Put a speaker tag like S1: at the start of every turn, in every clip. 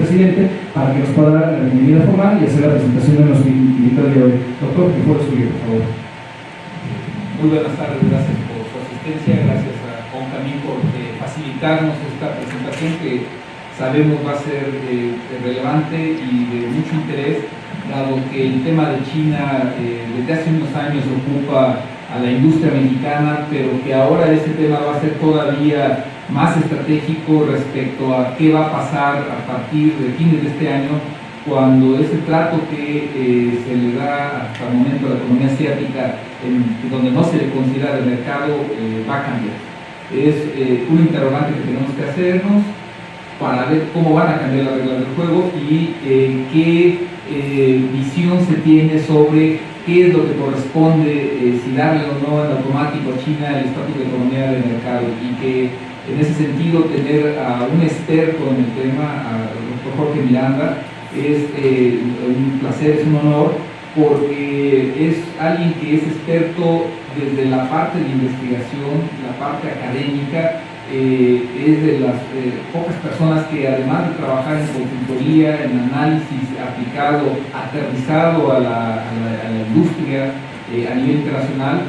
S1: presidente para que nos pueda dar la bienvenida formal y hacer la presentación de nuestro invitado de hoy. Doctor, por favor, suyo, por favor.
S2: Muy buenas tardes, gracias por su asistencia, gracias a Juan también por facilitarnos esta presentación que sabemos va a ser relevante y de mucho interés, dado que el tema de China desde hace unos años ocupa a la industria mexicana, pero que ahora este tema va a ser todavía más estratégico respecto a qué va a pasar a partir de fines de este año, cuando ese trato que se le da hasta el momento a la economía asiática, donde no se le considera el mercado, va a cambiar. Es un interrogante que tenemos que hacernos para ver cómo van a cambiar las reglas del juego y qué visión se tiene sobre qué es lo que corresponde, si darle o no en automático a China el estatus de economía de mercado, y que en ese sentido tener a un experto en el tema, al doctor Jorge Miranda, es un placer, es un honor, porque es alguien que es experto desde la parte de investigación, la parte académica, es de las pocas personas que, además de trabajar en consultoría, en análisis aplicado, aterrizado a la industria a nivel internacional,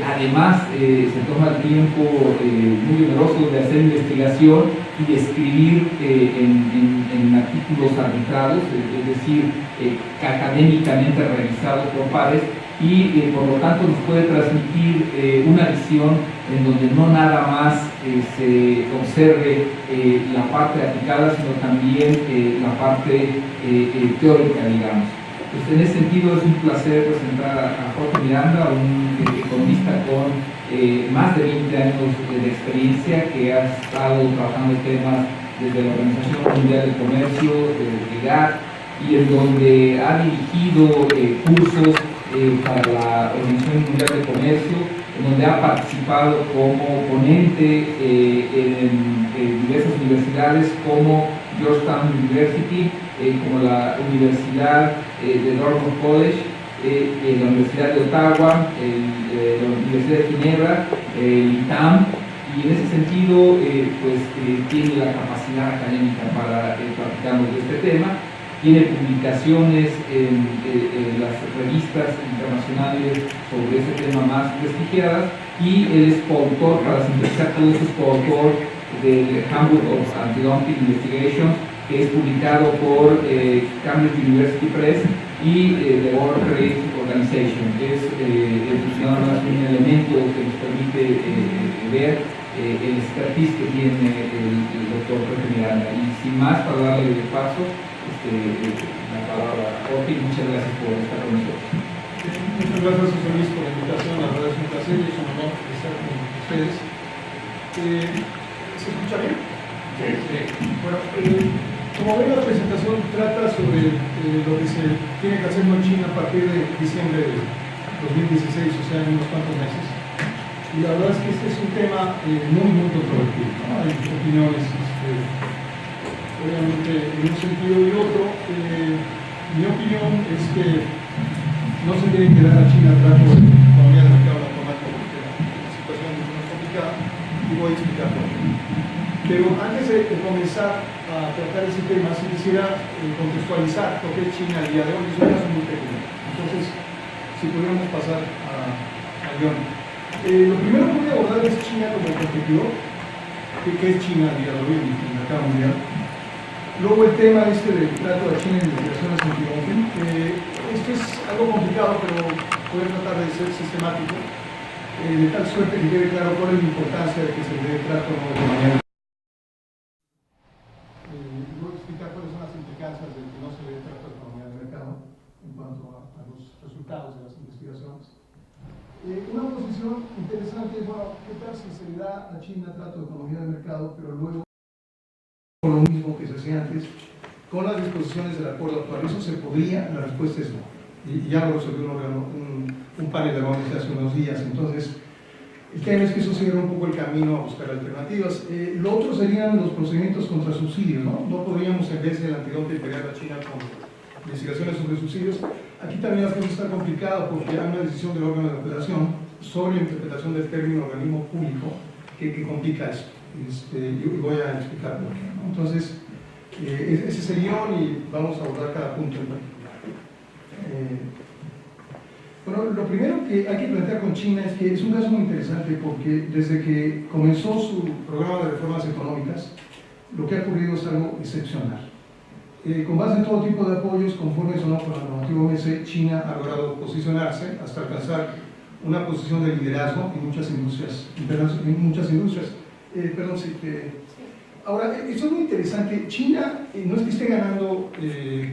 S2: además se toma el tiempo muy generoso de hacer investigación y de escribir en artículos arbitrados, es decir, académicamente revisados por pares, y por lo tanto nos puede transmitir una visión en donde no nada más se observe la parte aplicada, sino también la parte teórica, digamos. Pues en ese sentido es un placer presentar a Jorge Miranda, un economista con más de 20 años de experiencia, que ha estado trabajando en temas desde la Organización Mundial del Comercio, de GATT, y en donde ha dirigido cursos para la Organización Mundial del Comercio, en donde ha participado como ponente en diversas universidades como Georgetown University, como la Universidad de Dartmouth College, la Universidad de Ottawa, la Universidad de Ginebra, el ITAM, y en ese sentido tiene la capacidad académica para practicarnos de este tema. Tiene publicaciones en las revistas internacionales sobre ese tema más prestigiadas, y él es coautor, para sintetizar todo eso, es coautor del Handbook of Anti-Dumping Investigations, que es publicado por Cambridge University Press y the World Trade Organization. Es nada más un elemento que nos permite ver el expertise que tiene el doctor Jorge Miranda. Y sin más, para darle el paso, la palabra a Jorge, y muchas gracias por estar con nosotros.
S3: Muchas gracias, José Luis, por la invitación. La verdad es un placer y es un honor estar con ustedes. ¿Se escucha bien? Sí. Bueno, como ven, la presentación trata sobre lo que se tiene que hacer en China a partir de diciembre de 2016, o sea, en unos cuantos meses. Y la verdad es que este es un tema muy controvertido, ¿no? Hay opiniones, obviamente, en un sentido y otro. Mi opinión es que no se tiene que dar a China trato de economía de mercado automático, porque la situación es mucho más complicada, y voy a explicar por qué. Pero antes de comenzar a tratar ese tema, sí quisiera contextualizar lo que es China al día de hoy. Es un caso muy pequeño. Entonces, si pudiéramos pasar al guión. Lo primero que voy a abordar es China como competidor. ¿Qué es China al día de hoy en el mercado mundial? Luego el tema del trato de China en investigaciones antidumping. Esto es algo complicado, pero voy a tratar de ser sistemático, de tal suerte que quede claro cuál es la importancia de que se le dé trato de manera. Voy a explicar cuáles son las implicancias de que no se le dé trato de economía de mercado en cuanto a los resultados de las investigaciones. Una posición interesante es, bueno, ¿qué tal si se le da a China trato de economía de mercado, pero luego con lo mismo que se hacía antes, con las disposiciones del acuerdo actual? ¿Eso se podría? La respuesta es no. Y ya lo resolvió un panel de ONU hace unos días. Entonces, el tema es que eso cierra un poco el camino a buscar alternativas. Lo otro serían los procedimientos contra subsidios, ¿no? No podríamos, en vez del antidumping, pegar a China con investigaciones sobre subsidios. Aquí también la cosa está complicada porque hay una decisión del órgano de la Federación sobre la interpretación del término organismo público que complica eso. Y voy a explicar por qué, ¿no? Entonces, Ese es el guión y vamos a abordar cada punto en particular. Bueno, lo primero que hay que plantear con China es que es un caso muy interesante porque desde que comenzó su programa de reformas económicas, lo que ha ocurrido es algo excepcional. Con base en todo tipo de apoyos, conformes o no con la normativa OMC, China ha logrado posicionarse hasta alcanzar una posición de liderazgo en muchas industrias. Perdón, sí, ahora, esto es muy interesante. China no es que esté ganando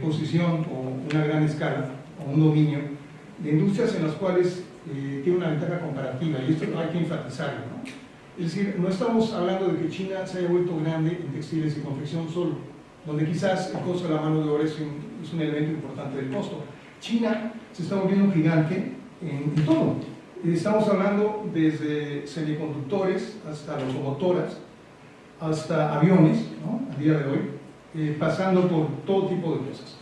S3: posición o una gran escala o un dominio de industrias en las cuales tiene una ventaja comparativa, y esto hay que enfatizarlo, ¿no? Es decir, no estamos hablando de que China se haya vuelto grande en textiles y confección solo, donde quizás el costo de la mano de obra es un elemento importante del costo. China se está volviendo un gigante en todo. Estamos hablando desde semiconductores hasta locomotoras, hasta aviones, ¿no? A día de hoy, pasando por todo tipo de cosas.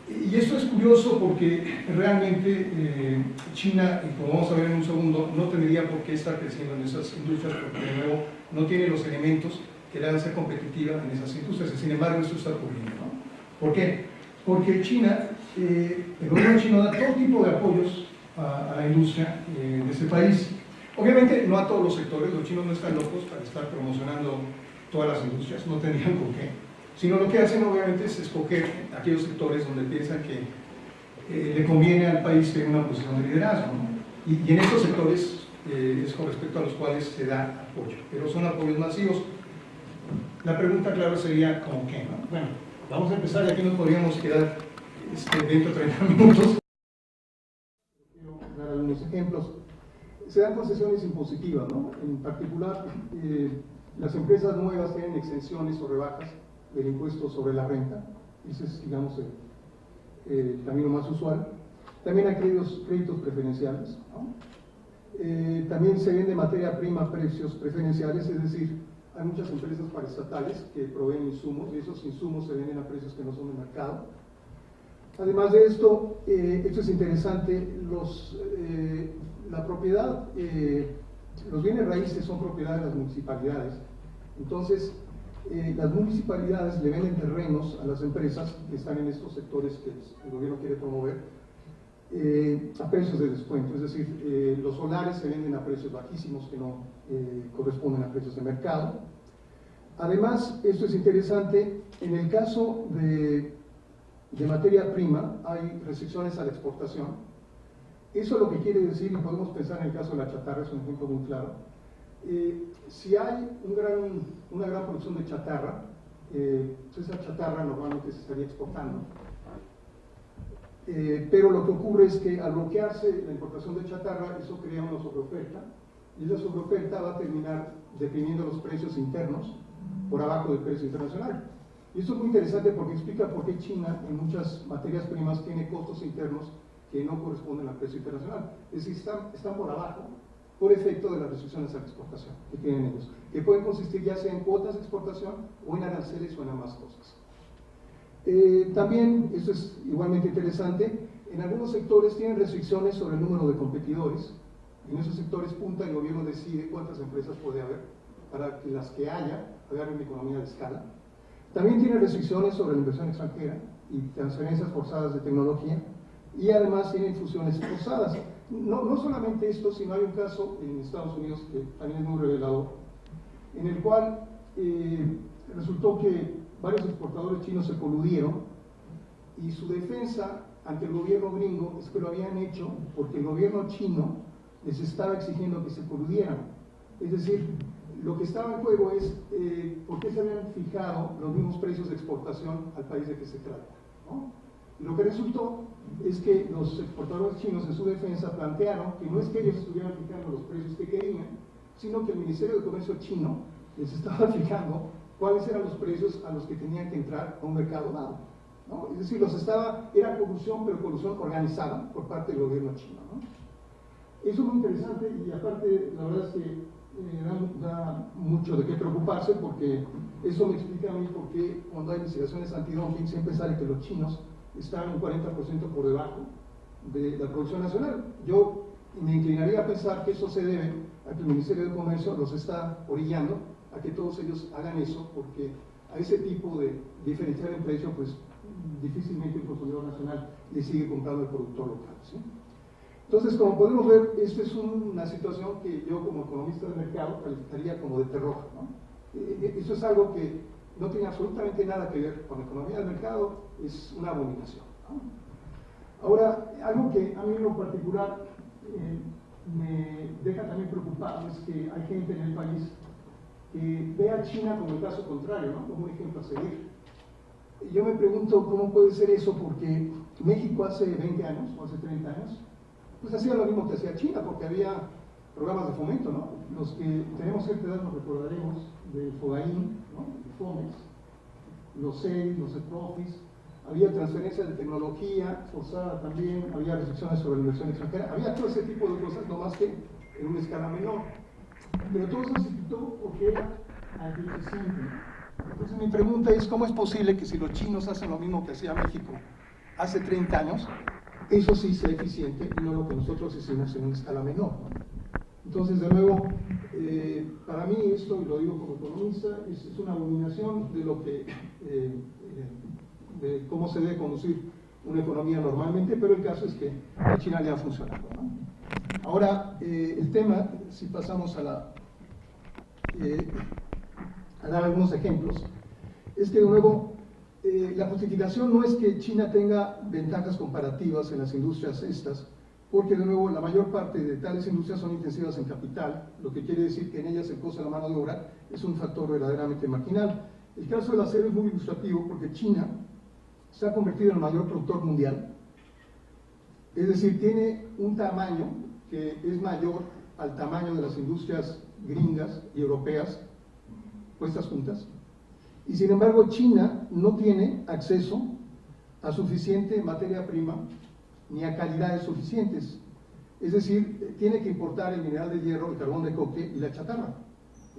S3: Y esto es curioso porque realmente China, y como vamos a ver en un segundo, no tendría por qué estar creciendo en esas industrias porque de nuevo no tiene los elementos que le hagan ser competitiva en esas industrias. Sin embargo, esto está ocurriendo, ¿no? ¿Por qué? Porque China, el gobierno chino da todo tipo de apoyos a la industria de este país. Obviamente no a todos los sectores, los chinos no están locos para estar promocionando todas las industrias, no tendrían por qué, sino lo que hacen obviamente es escoger aquellos sectores donde piensan que le conviene al país tener una posición de liderazgo, ¿no? Y en estos sectores es con respecto a los cuales se da apoyo, pero son apoyos masivos. La pregunta, claro, sería ¿cómo qué, no? Bueno, vamos a empezar y aquí nos podríamos quedar dentro de 30 minutos. Quiero dar algunos ejemplos. Se dan concesiones impositivas, ¿no? En particular, las empresas nuevas tienen exenciones o rebajas del impuesto sobre la renta. Ese es, digamos, el camino más usual. También hay créditos preferenciales, ¿no? También se vende materia prima a precios preferenciales, es decir, hay muchas empresas paraestatales que proveen insumos y esos insumos se venden a precios que no son de mercado. Además de esto, esto es interesante, la propiedad, los bienes raíces son propiedad de las municipalidades. Entonces, las municipalidades le venden terrenos a las empresas que están en estos sectores que el gobierno quiere promover a precios de descuento, es decir, los solares se venden a precios bajísimos que no corresponden a precios de mercado. Además, esto es interesante, en el caso de materia prima hay restricciones a la exportación. Eso lo que quiere decir, y podemos pensar en el caso de la chatarra, es un ejemplo muy claro, si hay una gran producción de chatarra, esa chatarra normalmente se estaría exportando. Pero lo que ocurre es que al bloquearse la importación de chatarra, eso crea una sobreoferta, y esa sobreoferta va a terminar definiendo los precios internos por abajo del precio internacional. Y esto es muy interesante porque explica por qué China en muchas materias primas tiene costos internos que no corresponden al precio internacional. Es decir, están por abajo por efecto de las restricciones a la exportación que tienen ellos, que pueden consistir ya sea en cuotas de exportación o en aranceles o en ambas cosas. También, esto es igualmente interesante, en algunos sectores tienen restricciones sobre el número de competidores. En esos sectores punta el gobierno decide cuántas empresas puede haber para que las que haya hagan una economía de escala. También tiene restricciones sobre la inversión extranjera y transferencias forzadas de tecnología, y además tiene fusiones forzadas. No solamente esto, sino hay un caso en Estados Unidos que también es muy revelador, en el cual resultó que varios exportadores chinos se coludieron y su defensa ante el gobierno gringo es que lo habían hecho porque el gobierno chino les estaba exigiendo que se coludieran. Es decir, lo que estaba en juego es por qué se habían fijado los mismos precios de exportación al país de que se trata, ¿no? Lo que resultó es que los exportadores chinos en su defensa plantearon que no es que ellos estuvieran fijando los precios que querían, sino que el Ministerio de Comercio chino les estaba fijando cuáles eran los precios a los que tenían que entrar a un mercado dado, ¿no? Es decir, era corrupción, pero corrupción organizada por parte del gobierno chino, ¿no? Eso es muy interesante y aparte la verdad es que da mucho de qué preocuparse porque eso me explica a mí por qué cuando hay investigaciones antidumping siempre sale que los chinos están un 40% por debajo de la producción nacional. Yo me inclinaría a pensar que eso se debe a que el Ministerio de Comercio los está orillando a que todos ellos hagan eso porque a ese tipo de diferencial en precio, pues difícilmente el consumidor nacional le sigue comprando al productor local, ¿sí? Entonces, como podemos ver, esta es una situación que yo como economista de mercado calificaría como de terror, ¿no? Eso es algo que no tiene absolutamente nada que ver con la economía del mercado, es una abominación, ¿no? Ahora, algo que a mí en lo particular me deja también preocupado es que hay gente en el país que ve a China como el caso contrario, ¿no? Como un ejemplo a seguir. Y yo me pregunto cómo puede ser eso, porque México hace 20 años o hace 30 años pues hacía lo mismo que hacía China, porque había programas de fomento, ¿no? Los que tenemos cierta edad nos recordaremos del FOGAIN, ¿no? El FOMEX, los CEI, los EPROFIS, había transferencia de tecnología forzada también, había restricciones sobre la inversión extranjera, había todo ese tipo de cosas, no más que en una escala menor. Pero todo eso se quitó porque era antieficiente. Entonces mi pregunta es, ¿cómo es posible que si los chinos hacen lo mismo que hacía México hace 30 años, eso sí sea eficiente y no lo que nosotros hicimos en una escala menor, ¿no? Entonces, de nuevo, para mí esto, y lo digo como economista, es una abominación de lo que, de cómo se debe conducir una economía normalmente, pero el caso es que a China le ha funcionado, ¿no? Ahora, el tema, si pasamos a dar algunos ejemplos, es que de nuevo, la justificación no es que China tenga ventajas comparativas en las industrias estas, porque de nuevo la mayor parte de tales industrias son intensivas en capital, lo que quiere decir que en ellas el costo de la mano de obra es un factor verdaderamente marginal. El caso del acero es muy ilustrativo porque China se ha convertido en el mayor productor mundial, es decir, tiene un tamaño que es mayor al tamaño de las industrias gringas y europeas puestas juntas, y sin embargo China no tiene acceso a suficiente materia prima ni a calidades suficientes, es decir, tiene que importar el mineral de hierro, el carbón de coque y la chatarra,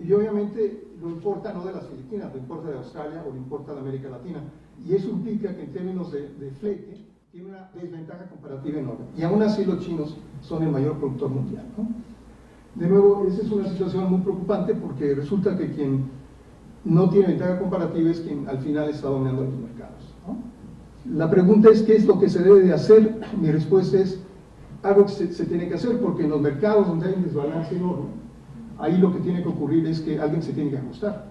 S3: y obviamente lo importa no de las Filipinas, lo importa de Australia o lo importa de América Latina, y eso implica que en términos de flete tiene una desventaja comparativa enorme, y aún así los chinos son el mayor productor mundial, ¿no? De nuevo, esa es una situación muy preocupante porque resulta que quien no tiene ventaja comparativa es quien al final está dominando los mercados, ¿no? La pregunta es, ¿qué es lo que se debe de hacer? Mi respuesta es, algo que se tiene que hacer, porque en los mercados donde hay un desbalance enorme, ahí lo que tiene que ocurrir es que alguien se tiene que ajustar.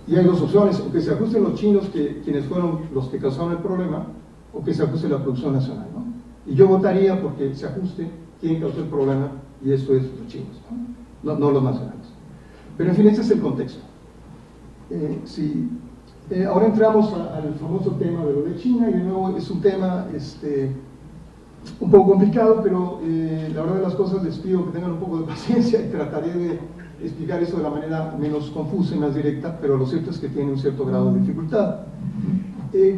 S3: Y hay dos opciones, o que se ajusten los chinos, quienes fueron los que causaron el problema, o que se ajuste la producción nacional, ¿no? Y yo votaría porque se ajuste quien causó el problema, y esto es los chinos, no los nacionales. Pero en fin, ese es el contexto. Ahora entramos al famoso tema de lo de China, y de nuevo es un tema un poco complicado, pero la verdad de las cosas les pido que tengan un poco de paciencia y trataré de explicar eso de la manera menos confusa y más directa, pero lo cierto es que tiene un cierto grado de dificultad.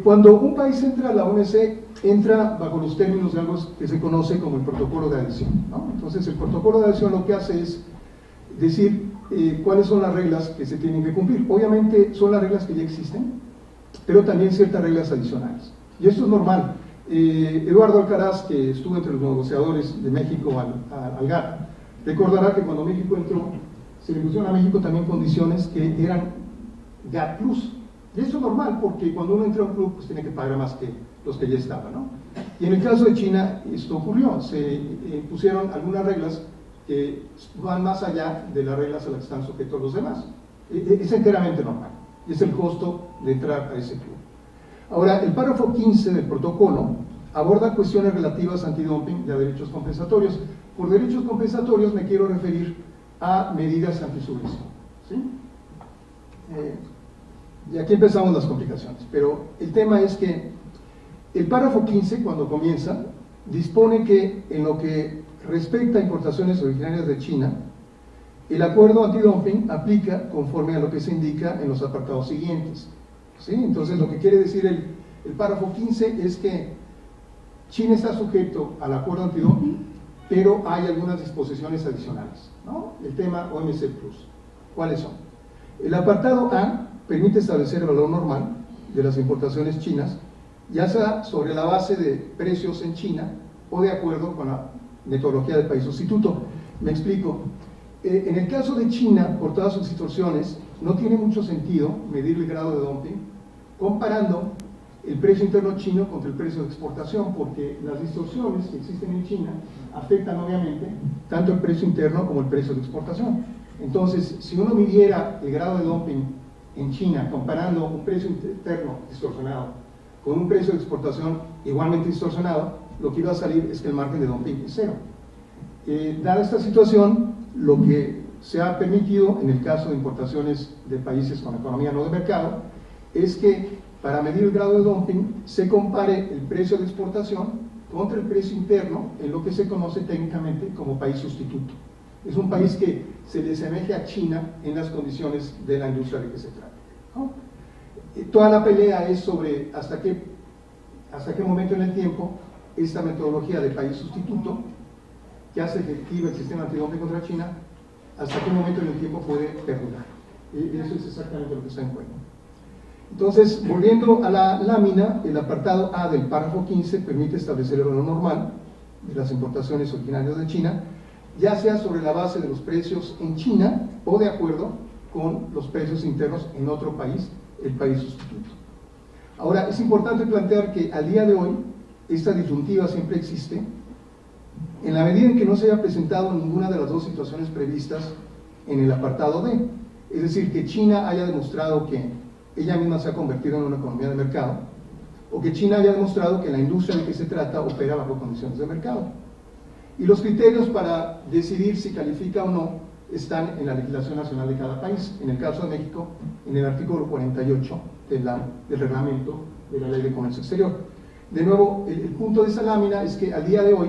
S3: Cuando un país entra a la OMC, entra bajo los términos de algo que se conoce como el protocolo de adhesión, ¿no? Entonces el protocolo de adhesión lo que hace es decir cuáles son las reglas que se tienen que cumplir. Obviamente son las reglas que ya existen, pero también ciertas reglas adicionales. Y esto es normal. Eduardo Alcaraz, que estuvo entre los negociadores de México al GATT, recordará que cuando México entró, se le pusieron a México también condiciones que eran GATT Plus. Y eso es normal, porque cuando uno entra a un club, pues tiene que pagar más que los que ya estaban, ¿no? Y en el caso de China, esto ocurrió. Se pusieron algunas reglas que van más allá de las reglas a las que están sujetos los demás. Es enteramente normal, y es el costo de entrar a ese club. Ahora, el párrafo 15 del protocolo aborda cuestiones relativas a antidumping y a derechos compensatorios. Por derechos compensatorios me quiero referir a medidas antisubvención, ¿sí? Y aquí empezamos las complicaciones, pero el tema es que el párrafo 15, cuando comienza, dispone que en lo que respecta a importaciones originarias de China, el acuerdo antidumping aplica conforme a lo que se indica en los apartados siguientes, ¿sí? Entonces lo que quiere decir el párrafo 15 es que China está sujeto al acuerdo antidumping, pero hay algunas disposiciones adicionales, ¿no? El tema OMC Plus. ¿Cuáles son? El apartado A permite establecer el valor normal de las importaciones chinas, ya sea sobre la base de precios en China o de acuerdo con la metodología del país sustituto. Me explico. En el caso de China, por todas sus distorsiones, no tiene mucho sentido medir el grado de dumping comparando el precio interno chino contra el precio de exportación, porque las distorsiones que existen en China afectan obviamente tanto el precio interno como el precio de exportación. Entonces, si uno midiera el grado de dumping en China comparando un precio interno distorsionado con un precio de exportación igualmente distorsionado, lo que iba a salir es que el margen de dumping es cero. Dada esta situación, lo que se ha permitido en el caso de importaciones de países con economía no de mercado es que para medir el grado de dumping se compare el precio de exportación contra el precio interno en lo que se conoce técnicamente como país sustituto. Es un país que se le asemeja a China en las condiciones de la industria de que se trata, ¿no? Toda la pelea es sobre hasta qué momento en el tiempo esta metodología de país sustituto, que hace efectiva el sistema antidumping contra China, hasta qué momento en el tiempo puede perdurar. Y eso es exactamente lo que está en juego. Entonces, volviendo a la lámina, el apartado A del párrafo 15 permite establecer el valor normal de las importaciones originarias de China, ya sea sobre la base de los precios en China o de acuerdo con los precios internos en otro país, el país sustituto. Ahora, es importante plantear que al día de hoy, esta disyuntiva siempre existe, en la medida en que no se haya presentado ninguna de las dos situaciones previstas en el apartado D. Es decir, que China haya demostrado que ella misma se ha convertido en una economía de mercado, o que China haya demostrado que la industria de que se trata opera bajo condiciones de mercado. Y los criterios para decidir si califica o no están en la legislación nacional de cada país. En el caso de México, en el artículo 48 del reglamento de la Ley de Comercio Exterior. De nuevo, el punto de esta lámina es que al día de hoy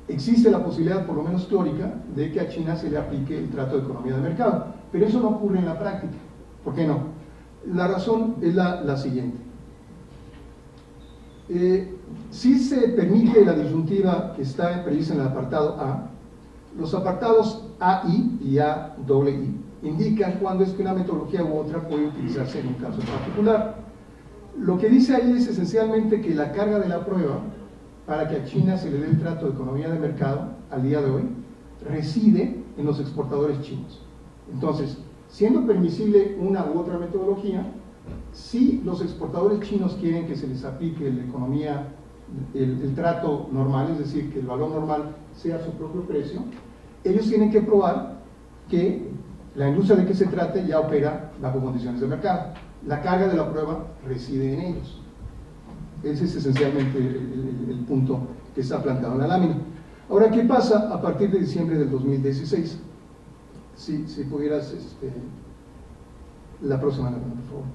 S3: existe la posibilidad, por lo menos teórica, de que a China se le aplique el trato de economía de mercado, pero eso no ocurre en la práctica. ¿Por qué no? La razón es la siguiente. Si se permite la disyuntiva que está prevista en el apartado A, los apartados AI y AII indican cuándo es que una metodología u otra puede utilizarse en un caso particular. Lo que dice ahí es esencialmente que la carga de la prueba para que a China se le dé el trato de economía de mercado al día de hoy reside en los exportadores chinos. Entonces, siendo permisible una u otra metodología, si los exportadores chinos quieren que se les aplique la economía, el trato normal, es decir, que el valor normal sea su propio precio, ellos tienen que probar que la industria de que se trate ya opera bajo condiciones de mercado. La carga de la prueba reside en ellos. Ese es esencialmente el punto que está planteado en la lámina. Ahora, ¿qué pasa a partir de diciembre del 2016? Si pudieras, la próxima lámina, por favor.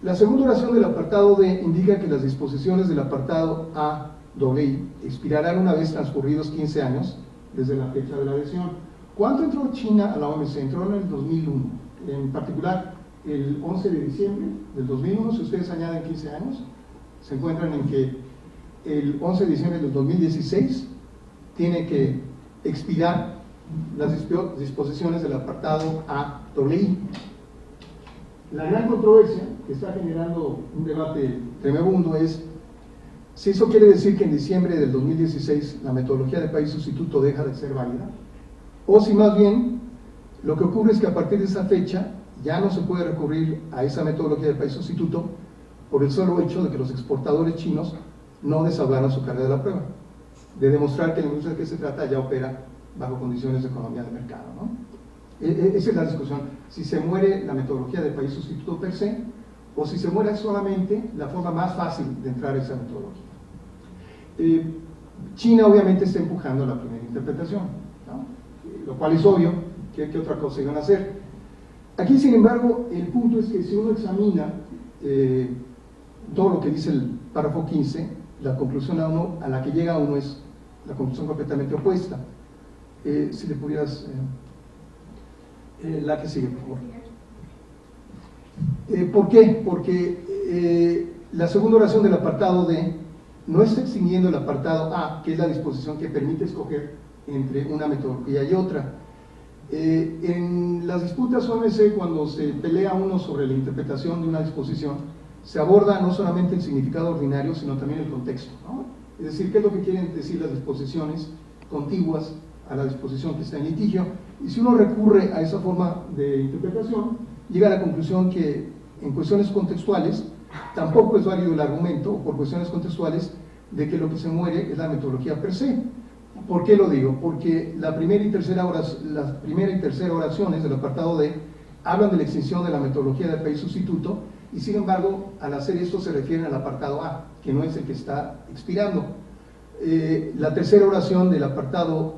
S3: La segunda oración del apartado D indica que las disposiciones del apartado AII expirarán una vez transcurridos 15 años desde la fecha de la adhesión. ¿Cuándo entró China a la OMC? Entró en el 2001, en particular el 11 de diciembre del 2001. Si ustedes añaden 15 años, se encuentran en que el 11 de diciembre del 2016 tiene que expirar las disposiciones del apartado AII. La gran controversia que está generando un debate tremebundo es si eso quiere decir que en diciembre del 2016 la metodología de país sustituto deja de ser válida, o si más bien lo que ocurre es que a partir de esa fecha ya no se puede recurrir a esa metodología de país sustituto por el solo hecho de que los exportadores chinos no desahogaron su carga de la prueba, de demostrar que la industria de que se trata ya opera bajo condiciones de economía de mercado, ¿no? Esa es la discusión, si se muere la metodología de país sustituto per se, o si se muere solamente la forma más fácil de entrar a esa metodología. China obviamente está empujando la primera interpretación, ¿no? Lo cual es obvio, ¿qué otra cosa iban a hacer? Aquí, sin embargo, el punto es que si uno examina todo lo que dice el párrafo 15, la conclusión a la que llega uno es la conclusión completamente opuesta. Si le pudieras... la que sigue, por favor. ¿Por qué? Porque la segunda oración del apartado D no está extinguiendo el apartado A, que es la disposición que permite escoger entre una metodología y otra. En las disputas OMC, cuando se pelea uno sobre la interpretación de una disposición, se aborda no solamente el significado ordinario, sino también el contexto, ¿no? Es decir, qué es lo que quieren decir las disposiciones contiguas a la disposición que está en litigio, y si uno recurre a esa forma de interpretación, llega a la conclusión que en cuestiones contextuales tampoco es válido el argumento, por cuestiones contextuales, de que lo que se muere es la metodología per se. ¿Por qué lo digo? Porque la primera y tercera oraciones del apartado D hablan de la extinción de la metodología del país sustituto, y sin embargo, al hacer esto se refieren al apartado A, que no es el que está expirando. La tercera oración del apartado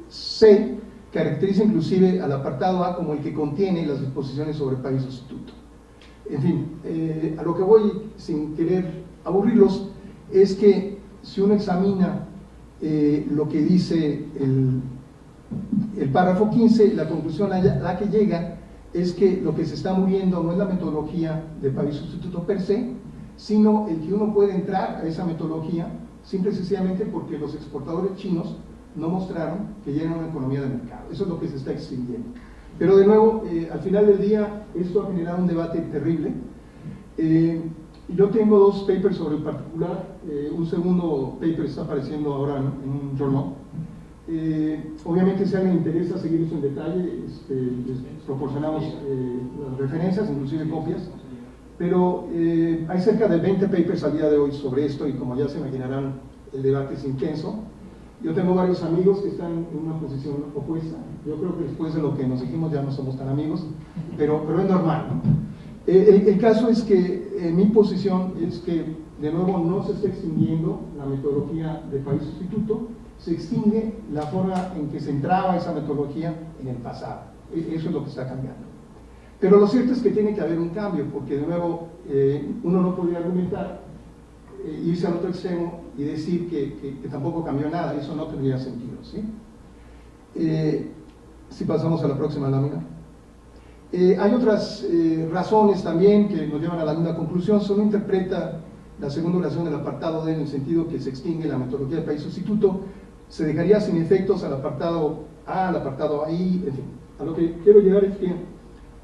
S3: C caracteriza inclusive al apartado A como el que contiene las disposiciones sobre país sustituto. En fin, a lo que voy, sin querer aburrirlos, es que si uno examina lo que dice el párrafo 15, la conclusión a la que llega es que lo que se está muriendo no es la metodología de país sustituto per se, sino el que uno puede entrar a esa metodología simple y sencillamente porque los exportadores chinos no mostraron que ya era una economía de mercado. Eso es lo que se está extinguiendo. Pero de nuevo, al final del día, esto ha generado un debate terrible. Yo tengo dos papers sobre el particular. Un segundo paper está apareciendo ahora en un journal. Obviamente, si a alguien le interesa seguir eso en detalle, les proporcionamos las referencias, inclusive copias. Pero hay cerca de 20 papers al día de hoy sobre esto, y como ya se imaginarán, el debate es intenso. Yo tengo varios amigos que están en una posición opuesta. Yo creo que después de lo que nos dijimos ya no somos tan amigos, pero es normal, ¿no? El caso es que mi posición es que de nuevo no se está extinguiendo la metodología de país sustituto, se extingue la forma en que se entraba esa metodología en el pasado. Eso es lo que está cambiando. Pero lo cierto es que tiene que haber un cambio, porque de nuevo uno no podría argumentar, irse al otro extremo y decir que tampoco cambió nada. Eso no tendría sentido, ¿sí? Si pasamos a la próxima lámina. Hay otras razones también que nos llevan a la misma conclusión. Solo interpreta la segunda oración del apartado D en el sentido que se extingue la metodología del país sustituto, se dejaría sin efectos al apartado A, al apartado I, en fin. A lo que quiero llegar es que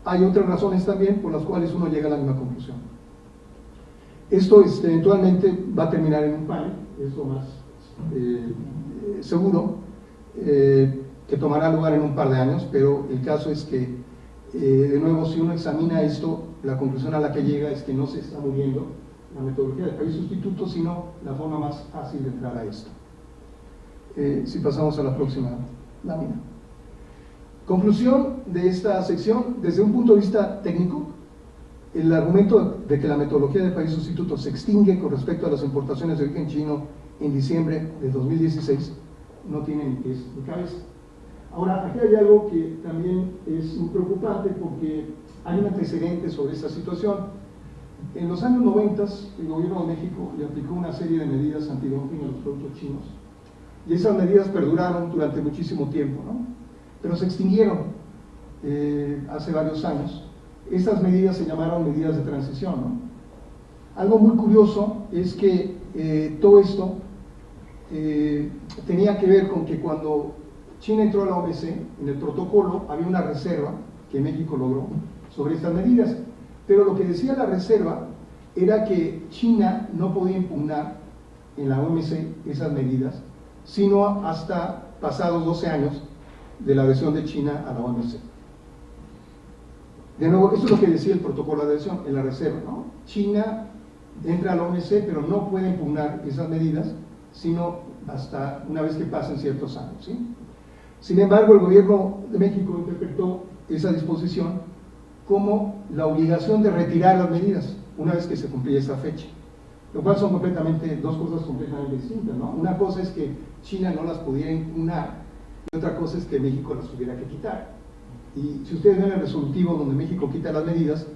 S3: hay otras razones también por las cuales uno llega a la misma conclusión. Esto eventualmente va a terminar en un panel, es lo más seguro, que tomará lugar en un par de años, pero el caso es que, de nuevo, si uno examina esto, la conclusión a la que llega es que no se está muriendo la metodología del país sustituto, sino la forma más fácil de entrar a esto. Si pasamos a la próxima lámina. Conclusión de esta sección: desde un punto de vista técnico, el argumento de que la metodología del país sustituto se extingue con respecto a las importaciones de origen chino en diciembre de 2016 no tiene ni pies ni cabeza. Ahora, aquí hay algo que también es muy preocupante, porque hay un antecedente sobre esta situación. En los años 90, el gobierno de México le aplicó una serie de medidas antidumping a los productos chinos, y esas medidas perduraron durante muchísimo tiempo, ¿no? Pero se extinguieron hace varios años. Estas medidas se llamaron medidas de transición, ¿no? Algo muy curioso es que todo esto tenía que ver con que cuando China entró a la OMC, en el protocolo había una reserva que México logró sobre estas medidas, pero lo que decía la reserva era que China no podía impugnar en la OMC esas medidas, sino hasta pasados 12 años de la adhesión de China a la OMC. De nuevo, eso es lo que decía el protocolo de adhesión en la reserva, ¿no? China entra a la OMC, pero no puede impugnar esas medidas, sino hasta una vez que pasen ciertos años, ¿sí? Sin embargo, el gobierno de México interpretó esa disposición como la obligación de retirar las medidas una vez que se cumplía esa fecha, lo cual son dos cosas completamente distintas, ¿no? Una cosa es que China no las pudiera impugnar, y otra cosa es que México las tuviera que quitar. Y si ustedes ven el resolutivo donde México quita las medidas,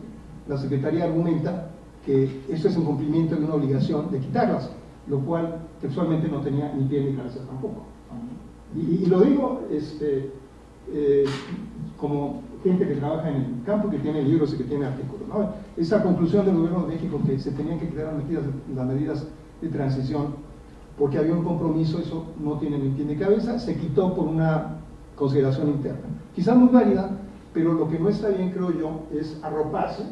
S3: la Secretaría argumenta que esto es un cumplimiento de una obligación de quitarlas, lo cual textualmente no tenía ni pie ni cabeza tampoco. Y lo digo como gente que trabaja en el campo, que tiene libros y que tiene artículos, ¿no? Esa conclusión del gobierno de México que se tenían que quitar las medidas de transición porque había un compromiso, eso no tiene ni pie ni cabeza, se quitó por una consideración interna, quizá muy válida, pero lo que no está bien, creo yo, es arroparse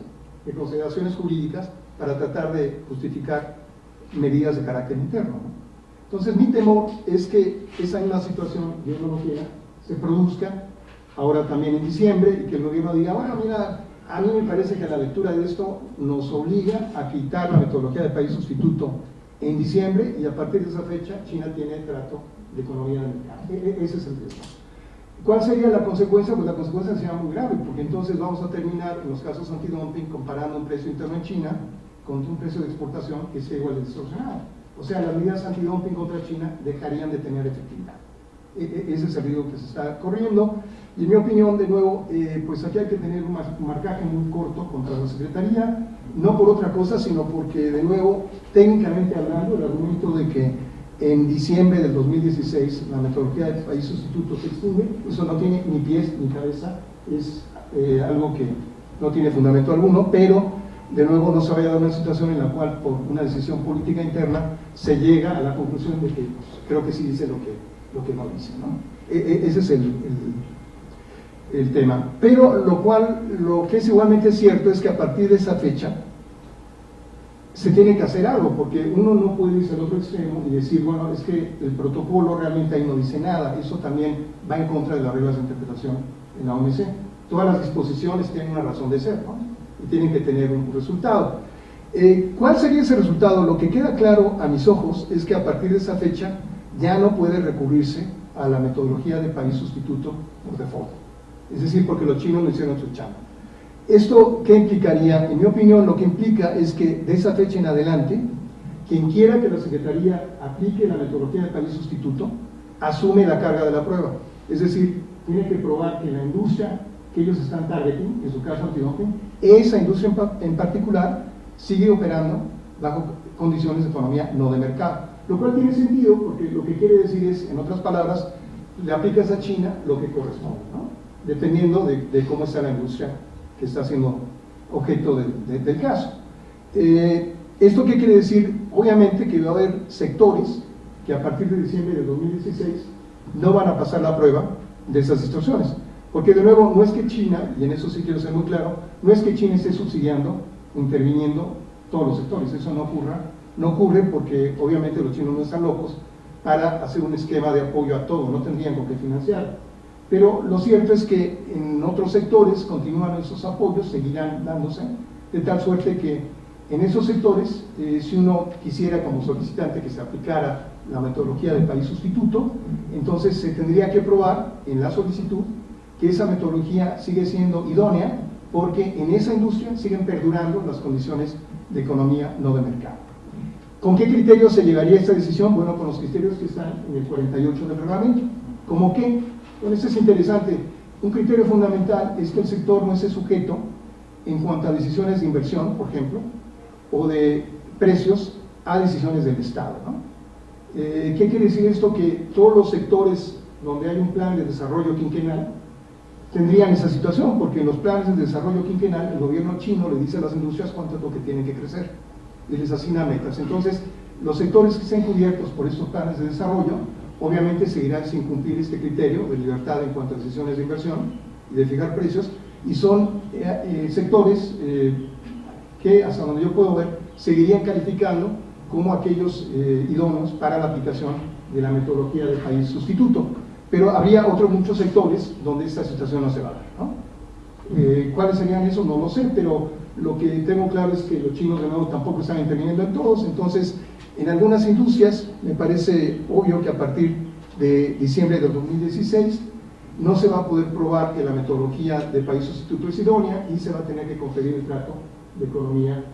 S3: de consideraciones jurídicas para tratar de justificar medidas de carácter interno, ¿no? Entonces mi temor es que esa misma situación, Dios no lo quiera, se produzca ahora también en diciembre y que el gobierno diga, bueno, mira, a mí me parece que la lectura de esto nos obliga a quitar la metodología de país sustituto en diciembre y a partir de esa fecha China tiene trato de economía de mercado. Ese es el riesgo. ¿Cuál sería la consecuencia? Pues la consecuencia sería muy grave, porque entonces vamos a terminar en los casos antidumping comparando un precio interno en China contra un precio de exportación que sea igual de distorsionado. O sea, las medidas antidumping contra China dejarían de tener efectividad. Ese es el riesgo que se está corriendo. Y en mi opinión, de nuevo, pues aquí hay que tener un marcaje muy corto contra la Secretaría, no por otra cosa, sino porque, de nuevo, técnicamente hablando, el argumento de que en diciembre del 2016 la metodología de país sustituto se extingue, eso no tiene ni pies ni cabeza, es algo que no tiene fundamento alguno, pero de nuevo no se vaya a dar una situación en la cual por una decisión política interna se llega a la conclusión de que pues, creo que sí dice lo que no dice, ¿no? Ese es el tema. Pero lo que es igualmente cierto es que a partir de esa fecha se tiene que hacer algo, porque uno no puede irse al otro extremo y decir, bueno, es que el protocolo realmente ahí no dice nada, eso también va en contra de las reglas de interpretación en la OMC. Todas las disposiciones tienen una razón de ser, ¿no? Y tienen que tener un resultado. ¿Cuál sería ese resultado? Lo que queda claro a mis ojos es que a partir de esa fecha ya no puede recurrirse a la metodología de país sustituto por default. Es decir, porque los chinos no hicieron su chamba. ¿Esto qué implicaría? En mi opinión, lo que implica es que de esa fecha en adelante, quien quiera que la Secretaría aplique la metodología de país sustituto, asume la carga de la prueba. Es decir, tiene que probar que la industria que ellos están targeting, en su caso antidumping, esa industria en particular sigue operando bajo condiciones de economía no de mercado. Lo cual tiene sentido porque lo que quiere decir es, en otras palabras, le aplicas a China lo que corresponde, ¿no? Dependiendo de cómo está la industria que está siendo objeto del caso. ¿Esto qué quiere decir? Obviamente que va a haber sectores que a partir de diciembre del 2016 no van a pasar la prueba de esas distorsiones. Porque de nuevo, no es que China, y en eso sí quiero ser muy claro, no es que China esté subsidiando, interviniendo todos los sectores, eso no ocurre porque obviamente los chinos no están locos para hacer un esquema de apoyo a todo, no tendrían con qué financiar. Pero lo cierto es que en otros sectores continúan esos apoyos, seguirán dándose, de tal suerte que en esos sectores, si uno quisiera como solicitante que se aplicara la metodología del país sustituto, entonces se tendría que probar en la solicitud que esa metodología sigue siendo idónea porque en esa industria siguen perdurando las condiciones de economía no de mercado. ¿Con qué criterios se llegaría a esta decisión? Bueno, con los criterios que están en el 48 del reglamento. ¿Cómo qué? Bueno, esto es interesante. Un criterio fundamental es que el sector no esté sujeto en cuanto a decisiones de inversión, por ejemplo, o de precios a decisiones del Estado, ¿no? ¿Qué quiere decir esto? Que todos los sectores donde hay un plan de desarrollo quinquenal tendrían esa situación, porque en los planes de desarrollo quinquenal el gobierno chino le dice a las industrias cuánto es lo que tienen que crecer y les asigna metas. Entonces, los sectores que estén cubiertos por estos planes de desarrollo obviamente seguirán sin cumplir este criterio de libertad en cuanto a decisiones de inversión y de fijar precios, y son sectores que, hasta donde yo puedo ver, seguirían calificando como aquellos idóneos para la aplicación de la metodología del país sustituto. Pero habría otros muchos sectores donde esta situación no se va a dar, ¿no? ¿Cuáles serían esos? No lo sé, pero lo que tengo claro es que los chinos de nuevo tampoco están interviniendo en todos. Entonces, en algunas industrias me parece obvio que a partir de diciembre del 2016 no se va a poder probar que la metodología del país sustituto es idónea y se va a tener que conferir el trato de economía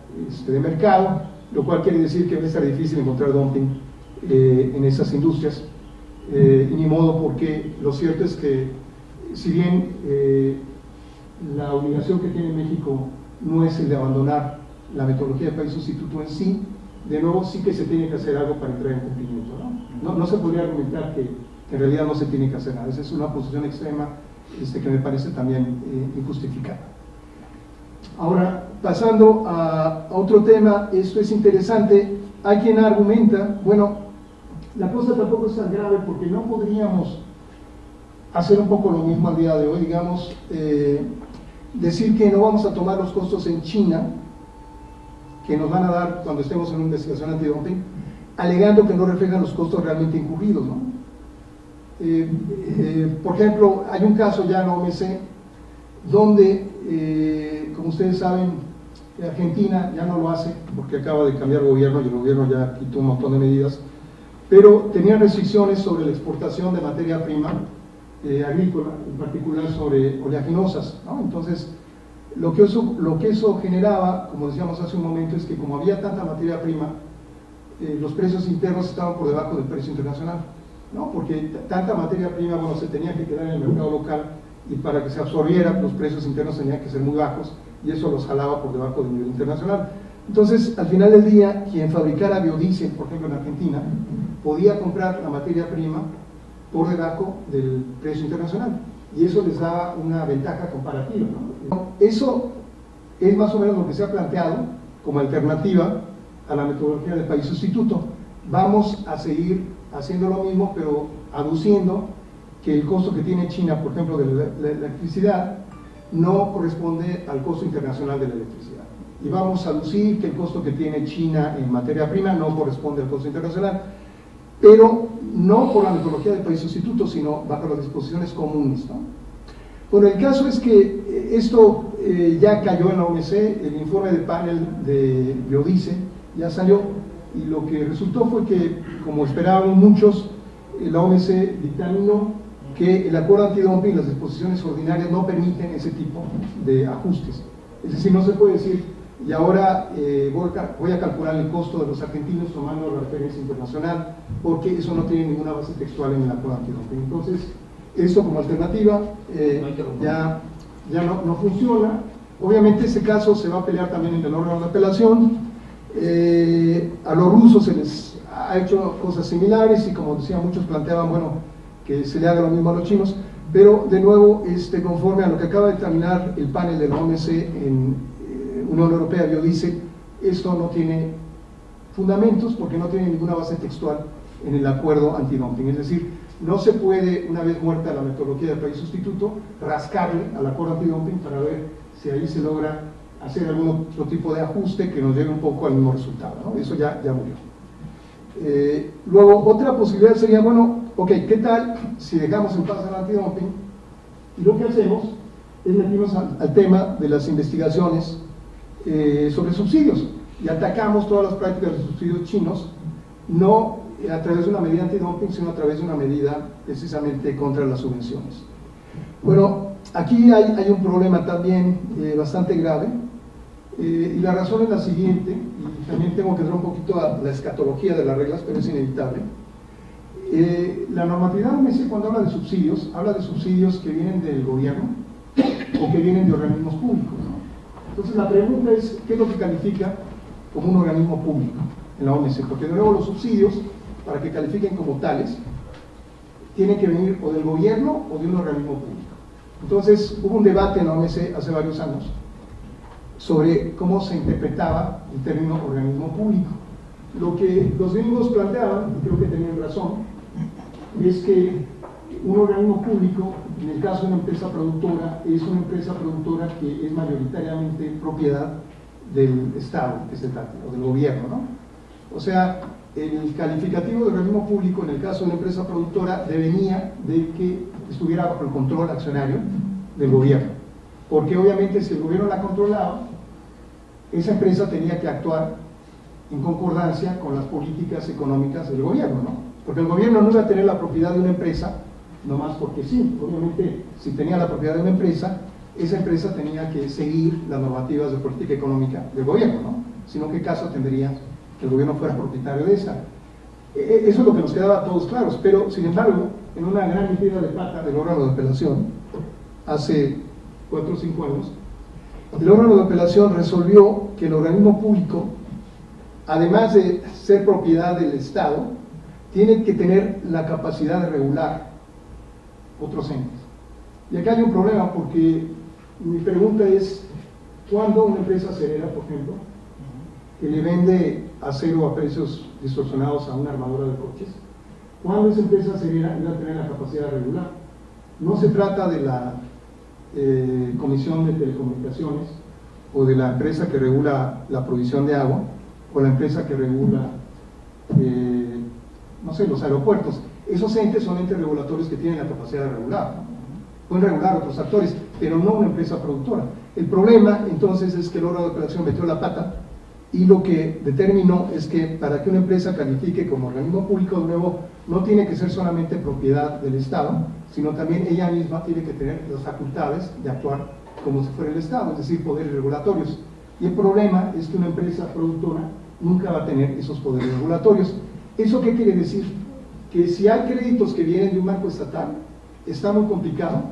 S3: de mercado, lo cual quiere decir que va a estar difícil encontrar dumping en esas industrias. Y ni modo, porque lo cierto es que si bien la obligación que tiene México no es el de abandonar la metodología de país sustituto en sí, de nuevo sí que se tiene que hacer algo para entrar en cumplimiento, ¿no? No se podría argumentar que en realidad no se tiene que hacer nada. Esa es una posición extrema que me parece también injustificada. Ahora, pasando a otro tema, esto es interesante. Hay quien argumenta, bueno, la cosa tampoco es tan grave porque no podríamos hacer un poco lo mismo al día de hoy, digamos, decir que no vamos a tomar los costos en China que nos van a dar cuando estemos en una investigación antidumping, alegando que no reflejan los costos realmente incurridos, ¿no? Por ejemplo, hay un caso ya en la OMC donde, como ustedes saben, Argentina ya no lo hace porque acaba de cambiar gobierno y el gobierno ya quitó un montón de medidas, pero tenía restricciones sobre la exportación de materia prima agrícola, en particular sobre oleaginosas, ¿no? Entonces, lo que eso generaba, como decíamos hace un momento, es que como había tanta materia prima, los precios internos estaban por debajo del precio internacional, ¿no? Porque tanta materia prima, bueno, se tenía que quedar en el mercado local y para que se absorbiera, los precios internos tenían que ser muy bajos y eso los jalaba por debajo del nivel internacional. Entonces, al final del día, quien fabricara biodiesel, por ejemplo en Argentina, podía comprar la materia prima por debajo del precio internacional y eso les daba una ventaja comparativa, ¿no? Eso es más o menos lo que se ha planteado como alternativa a la metodología del país sustituto. Vamos a seguir haciendo lo mismo, pero aduciendo que el costo que tiene China, por ejemplo, de la electricidad, no corresponde al costo internacional de la electricidad. Y vamos a aducir que el costo que tiene China en materia prima no corresponde al costo internacional, pero no por la metodología del país sustituto, sino bajo las disposiciones comunes, ¿no? Bueno, el caso es que esto ya cayó en la OMC, el informe del panel de biodiesel ya salió, y lo que resultó fue que, como esperaban muchos, la OMC dictaminó que el acuerdo antidumping y las disposiciones ordinarias no permiten ese tipo de ajustes. Es decir, no se puede decir, y ahora voy a calcular el costo de los argentinos tomando la referencia internacional, porque eso no tiene ninguna base textual en el acuerdo antidumping. Entonces, eso como alternativa ya no funciona. Obviamente ese caso se va a pelear también en el órgano de apelación. A los rusos se les ha hecho cosas similares y, como decía, muchos planteaban, bueno, que se le haga lo mismo a los chinos, pero de nuevo, conforme a lo que acaba de examinar el panel de la OMC en Unión Europea Biodiesel, esto no tiene fundamentos porque no tiene ninguna base textual en el acuerdo antidumping. Es decir, no se puede, una vez muerta la metodología del país sustituto, rascarle al acuerdo antidumping para ver si ahí se logra hacer algún otro tipo de ajuste que nos lleve un poco al mismo resultado, ¿no? Eso ya murió. Luego, otra posibilidad sería, bueno, ok, ¿qué tal si dejamos en paz al antidumping? Y lo que hacemos es meternos al tema de las investigaciones sobre subsidios y atacamos todas las prácticas de subsidios chinos, no a través de una medida antidumping, sino a través de una medida precisamente contra las subvenciones. Bueno, aquí hay un problema también bastante grave, y la razón es la siguiente, y también tengo que entrar un poquito a la escatología de las reglas, pero es inevitable. La normatividad OMC, cuando habla de subsidios que vienen del gobierno o que vienen de organismos públicos, ¿no? Entonces la pregunta es, ¿qué es lo que califica como un organismo público en la OMC? Porque de nuevo los subsidios, para que califiquen como tales, tienen que venir o del gobierno o de un organismo público. Entonces hubo un debate en la OMC hace varios años sobre cómo se interpretaba el término organismo público. Lo que los gringos planteaban, y creo que tenían razón, es que un organismo público, en el caso de una empresa productora, es una empresa productora que es mayoritariamente propiedad del Estado, o del gobierno, ¿no? O sea, el calificativo de organismo público, en el caso de una empresa productora, devenía de que estuviera bajo el control accionario del gobierno, porque obviamente si el gobierno la controlaba, esa empresa tenía que actuar en concordancia con las políticas económicas del gobierno, ¿no? Porque el gobierno no iba a tener la propiedad de una empresa nomás porque sí. Obviamente, si tenía la propiedad de una empresa, esa empresa tenía que seguir las normativas de política económica del gobierno, ¿no? Sino qué caso tendría que el gobierno fuera propietario de esa. Eso es lo que nos quedaba a todos claros, pero sin embargo, en una gran metida de pata del órgano de apelación, hace 4 o 5 años, el órgano de apelación resolvió que el organismo público, además de ser propiedad del Estado, tiene que tener la capacidad de regular otros entes. Y acá hay un problema, porque mi pregunta es, ¿cuándo una empresa acerera, por ejemplo, que le vende acero a precios distorsionados a una armadora de coches, cuándo esa empresa acerera iba a tener la capacidad de regular? No se trata de la Comisión de Telecomunicaciones o de la empresa que regula la provisión de agua o la empresa que regula no sé, los aeropuertos. Esos entes son entes regulatorios que tienen la capacidad de regular, ¿no? Pueden regular otros actores, pero no una empresa productora. El problema entonces es que el órgano de operación metió la pata y lo que determinó es que para que una empresa califique como organismo público, de nuevo, no tiene que ser solamente propiedad del Estado, sino también ella misma tiene que tener las facultades de actuar como si fuera el Estado, es decir, poderes regulatorios. Y el problema es que una empresa productora nunca va a tener esos poderes regulatorios. ¿Eso qué quiere decir? Que si hay créditos que vienen de un banco estatal, está muy complicado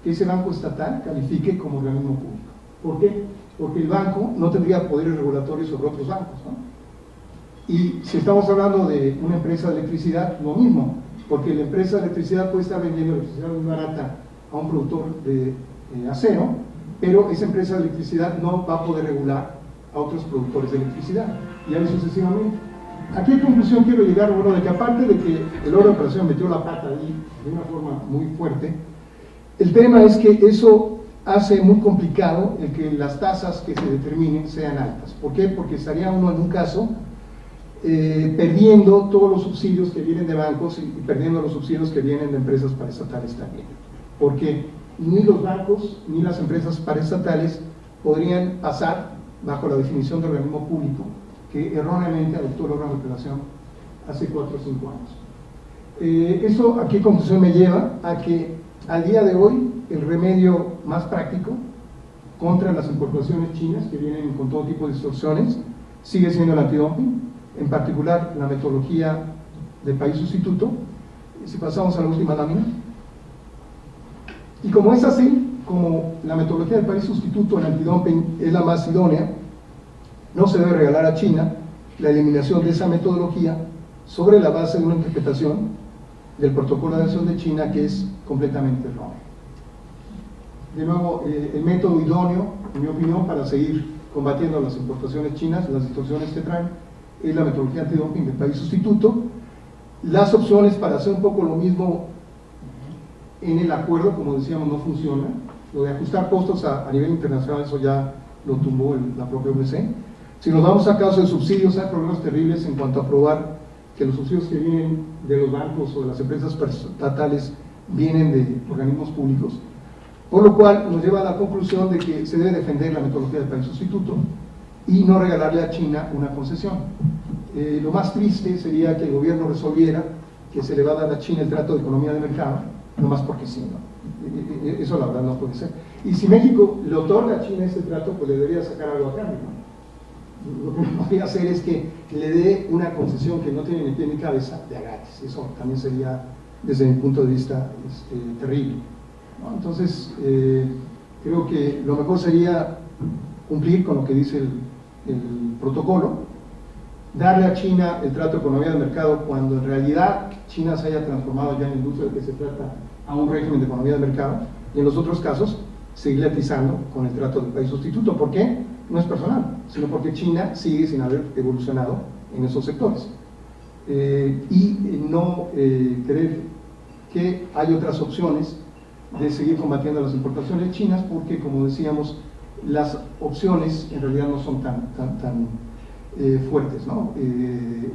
S3: que ese banco estatal califique como organismo público. ¿Por qué? Porque el banco no tendría poderes regulatorios sobre otros bancos, ¿no? Y si estamos hablando de una empresa de electricidad, lo mismo, porque la empresa de electricidad puede estar vendiendo electricidad muy barata a un productor de acero, pero esa empresa de electricidad no va a poder regular a otros productores de electricidad, y así sucesivamente. ¿A qué conclusión quiero llegar? Bueno, de que aparte de que el órgano de operación metió la pata ahí de una forma muy fuerte, el tema es que eso hace muy complicado el que las tasas que se determinen sean altas. ¿Por qué? Porque estaría uno en un caso perdiendo todos los subsidios que vienen de bancos y perdiendo los subsidios que vienen de empresas paraestatales también. Porque ni los bancos ni las empresas paraestatales podrían pasar bajo la definición de organismo público que erróneamente adoptó el órgano de operación hace 4 o 5 años. ¿Eso a qué conclusión me lleva? A que al día de hoy el remedio más práctico contra las importaciones chinas que vienen con todo tipo de distorsiones sigue siendo el antidumping, en particular la metodología del país sustituto. Si pasamos a la última lámina. Y como es así, como la metodología del país sustituto en antidumping es la más idónea, no se debe regalar a China la eliminación de esa metodología sobre la base de una interpretación del protocolo de adhesión de China que es completamente erróneo. De nuevo, el método idóneo, en mi opinión, para seguir combatiendo las importaciones chinas, las distorsiones que traen, es la metodología antidumping del país sustituto. Las opciones para hacer un poco lo mismo en el acuerdo, como decíamos, no funcionan. Lo de ajustar costos a nivel internacional, eso ya lo tumbó la propia OMC. Si nos vamos a casos de subsidios, hay problemas terribles en cuanto a probar que los subsidios que vienen de los bancos o de las empresas estatales vienen de organismos públicos, por lo cual nos lleva a la conclusión de que se debe defender la metodología del país sustituto y no regalarle a China una concesión. Lo más triste sería que el gobierno resolviera que se le va a dar a China el trato de economía de mercado, nomás porque sí, ¿no? Eso la verdad no puede ser. Y si México le otorga a China ese trato, pues le debería sacar algo a cambio, ¿no? Lo que no podría hacer es que le dé una concesión que no tiene ni pie ni cabeza de a gratis. Eso también sería, desde mi punto de vista, terrible, ¿no? Entonces, creo que lo mejor sería cumplir con lo que dice el protocolo, darle a China el trato de economía de mercado cuando en realidad China se haya transformado ya en industria de que se trata a un régimen de economía de mercado, y en los otros casos seguir atizando con el trato del país sustituto. ¿Por qué? No es personal, sino porque China sigue sin haber evolucionado en esos sectores. Y no creer que hay otras opciones de seguir combatiendo las importaciones chinas, porque, como decíamos, las opciones en realidad no son tan fuertes, ¿no?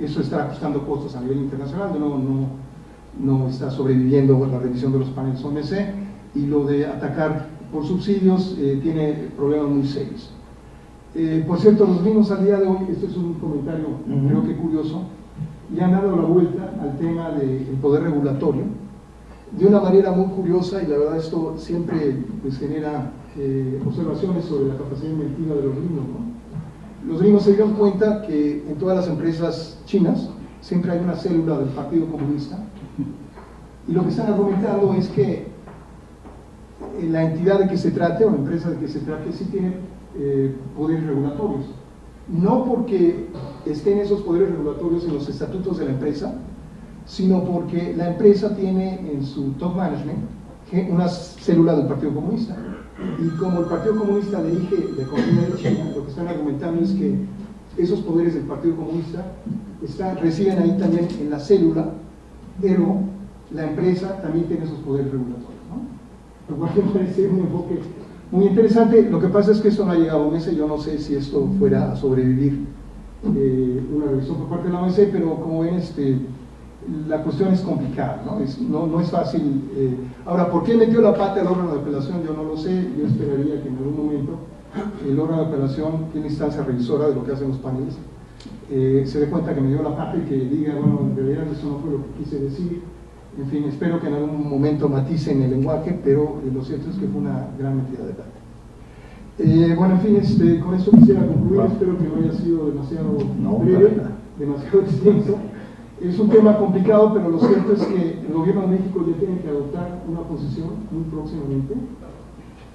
S3: Eso está ajustando costos a nivel internacional, no está sobreviviendo la revisión de los paneles OMC, y lo de atacar por subsidios tiene problemas muy serios. Por cierto, los gringos al día de hoy, esto es un comentario creo que curioso, le han dado la vuelta al tema del poder regulatorio de una manera muy curiosa, y la verdad esto siempre pues, genera observaciones sobre la capacidad inventiva de los gringos, ¿no? Los gringos se dieron cuenta que en todas las empresas chinas siempre hay una célula del Partido Comunista, y lo que están argumentando es que la entidad de que se trate o la empresa de que se trate sí tiene poderes regulatorios, no porque estén esos poderes regulatorios en los estatutos de la empresa, sino porque la empresa tiene en su top management una célula del Partido Comunista, y como el Partido Comunista dirige la economía de China, lo que están argumentando es que esos poderes del Partido Comunista residen ahí también en la célula, pero la empresa también tiene esos poderes regulatorios, ¿no? Lo cual me parece un enfoque muy interesante. Lo que pasa es que esto no ha llegado a un mes, y yo no sé si esto fuera a sobrevivir una revisión por parte de la OMC, pero como ven, la cuestión es complicada, no es fácil. Ahora, ¿por qué metió la pata el órgano de apelación? Yo no lo sé. Yo esperaría que en algún momento el órgano de apelación, que es la instancia revisora de lo que hacen los paneles, se dé cuenta que me dio la pata y que diga, bueno, en realidad eso no fue lo que quise decir. En fin, espero que en algún momento maticen el lenguaje, pero lo cierto es que fue una gran metida de pata. Bueno, en fin, con esto quisiera concluir. Espero que no haya sido demasiado breve, demasiado extenso. Es un tema complicado, pero lo cierto es que el gobierno de México ya tiene que adoptar una posición muy próximamente.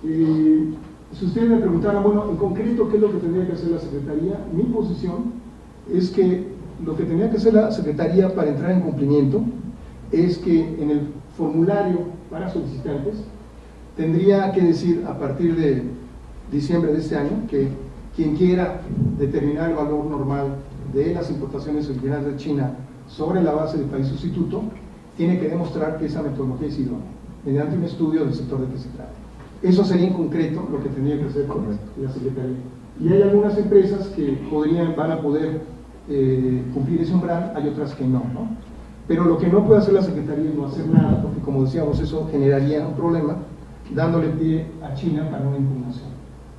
S3: Si ustedes me preguntaran, bueno, en concreto, ¿qué es lo que tendría que hacer la Secretaría? Mi posición es que lo que tendría que hacer la Secretaría para entrar en cumplimiento es que en el formulario para solicitantes tendría que decir a partir de diciembre de este año que quien quiera determinar el valor normal de las importaciones originales de China sobre la base del país sustituto, tiene que demostrar que esa metodología es idónea, mediante un estudio del sector de que se trata. Eso sería en concreto lo que tendría que hacer la Secretaría. Y hay algunas empresas que van a poder cumplir ese umbral, hay otras que no. Pero lo que no puede hacer la Secretaría es no hacer nada, porque como decíamos, eso generaría un problema, dándole pie a China para una impugnación.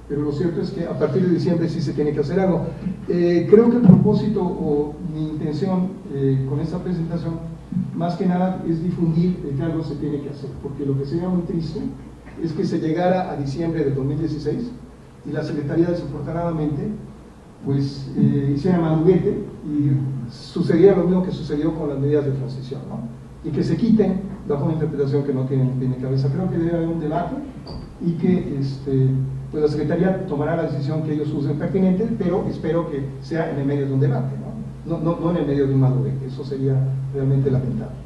S3: Pero lo cierto es que a partir de diciembre sí se tiene que hacer algo. Creo que el propósito o mi intención con esta presentación, más que nada, es difundir que algo se tiene que hacer, porque lo que sería muy triste es que se llegara a diciembre de 2016 y la Secretaría, desafortunadamente, pues hiciera madruguete y sucediera lo mismo que sucedió con las medidas de transición, y que se quiten bajo una interpretación que no tiene ni pie ni cabeza. Creo que debe haber un debate y que pues la Secretaría tomará la decisión que ellos usen pertinente, pero espero que sea en el medio de un debate, no en el medio de un madruguete. Eso sería realmente lamentable.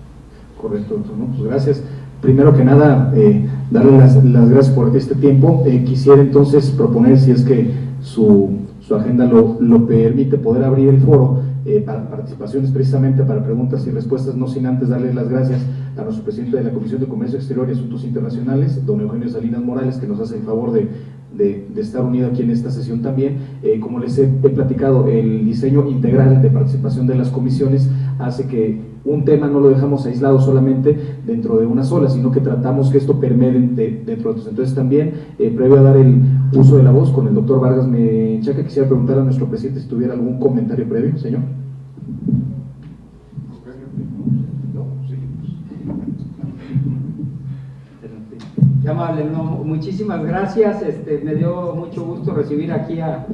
S4: Correcto, doctor. Pues gracias. Primero que nada, darle las gracias por este tiempo. Quisiera entonces proponer, si es que su agenda lo permite, poder abrir el foro para participaciones, precisamente para preguntas y respuestas, no sin antes darle las gracias a nuestro presidente de la Comisión de Comercio Exterior y Asuntos Internacionales, don Eugenio Salinas Morales, que nos hace el favor de estar unido aquí en esta sesión también. Como les he platicado, el diseño integral de participación de las comisiones hace que un tema no lo dejamos aislado solamente dentro de una sola, sino que tratamos que esto permee dentro de otros. Entonces también, previo a dar el uso de la voz con el doctor Vargas Menchaca, quisiera preguntar a nuestro presidente si tuviera algún comentario previo, señor.
S5: Qué amable, muchísimas gracias. Me dio mucho gusto recibir aquí a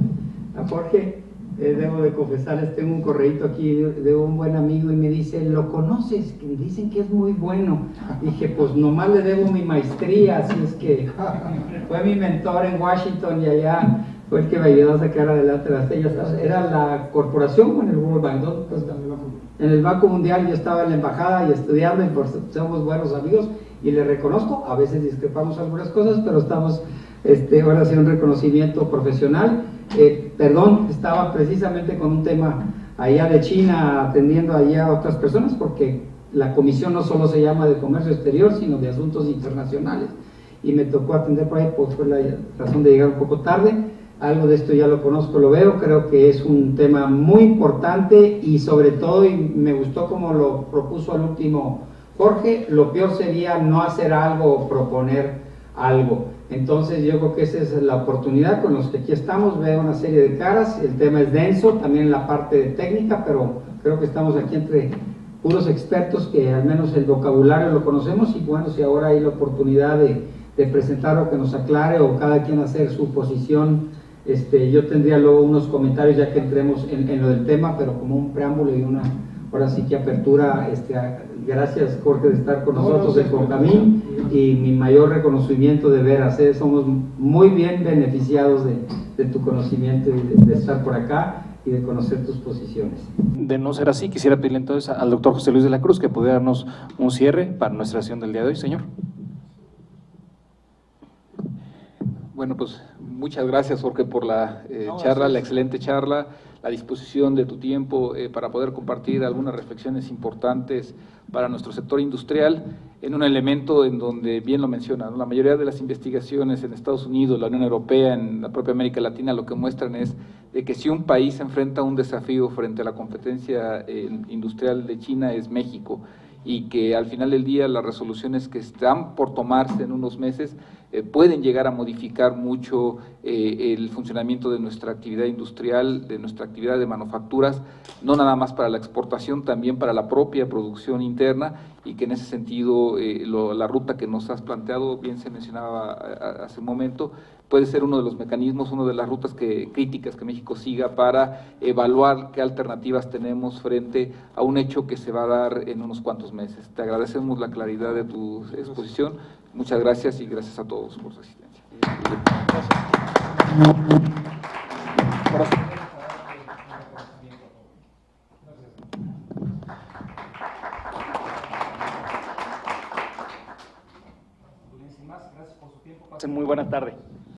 S5: Jorge. Debo de confesarles, tengo un correíto aquí de un buen amigo y me dice, ¿lo conoces? Que dicen que es muy bueno. Dije, pues nomás le debo mi maestría, así es que fue mi mentor en Washington y allá fue el que me ayudó a sacar adelante las tellas. Era la corporación o en el World Bank, ¿no? Pues, en el Banco Mundial yo estaba en la embajada y estudiando, y somos buenos amigos y le reconozco, a veces discrepamos algunas cosas, pero estamos ahora sí un reconocimiento profesional. Estaba precisamente con un tema allá de China, atendiendo allá a otras personas, porque la comisión no solo se llama de comercio exterior, sino de asuntos internacionales, y me tocó atender por ahí, pues fue la razón de llegar un poco tarde. Algo de esto ya lo conozco, lo veo, creo que es un tema muy importante y sobre todo, y me gustó como lo propuso al último Jorge, lo peor sería no hacer algo o proponer algo. Entonces yo creo que esa es la oportunidad con los que aquí estamos. Veo una serie de caras, el tema es denso, también en la parte técnica, pero creo que estamos aquí entre puros expertos que al menos el vocabulario lo conocemos, y bueno, si ahora hay la oportunidad de presentar o que nos aclare o cada quien hacer su posición, yo tendría luego unos comentarios ya que entremos en lo del tema, pero como un preámbulo y una, ahora sí que apertura. Gracias, Jorge, de estar con nosotros en Concamín, y mi mayor reconocimiento de veras, somos muy bien beneficiados de tu conocimiento y de estar por acá y de conocer tus posiciones.
S4: De no ser así, quisiera pedirle entonces al doctor José Luis de la Cruz que pudiera darnos un cierre para nuestra sesión del día de hoy, señor.
S2: Bueno, pues Muchas gracias, Jorge, por la charla, la excelente charla, la disposición de tu tiempo para poder compartir algunas reflexiones importantes para nuestro sector industrial en un elemento en donde, bien lo menciona, ¿no? La mayoría de las investigaciones en Estados Unidos, la Unión Europea, en la propia América Latina, lo que muestran es de que si un país se enfrenta a un desafío frente a la competencia industrial de China es México, y que al final del día las resoluciones que están por tomarse en unos meses pueden llegar a modificar mucho el funcionamiento de nuestra actividad industrial, de nuestra actividad de manufacturas, no nada más para la exportación, también para la propia producción interna, y que en ese sentido la ruta que nos has planteado, bien se mencionaba hace un momento, puede ser uno de los mecanismos, una de las rutas críticas que México siga para evaluar qué alternativas tenemos frente a un hecho que se va a dar en unos cuantos meses. Te agradecemos la claridad de tu exposición, muchas gracias y gracias a todos por su asistencia.
S6: Muy buena tarde.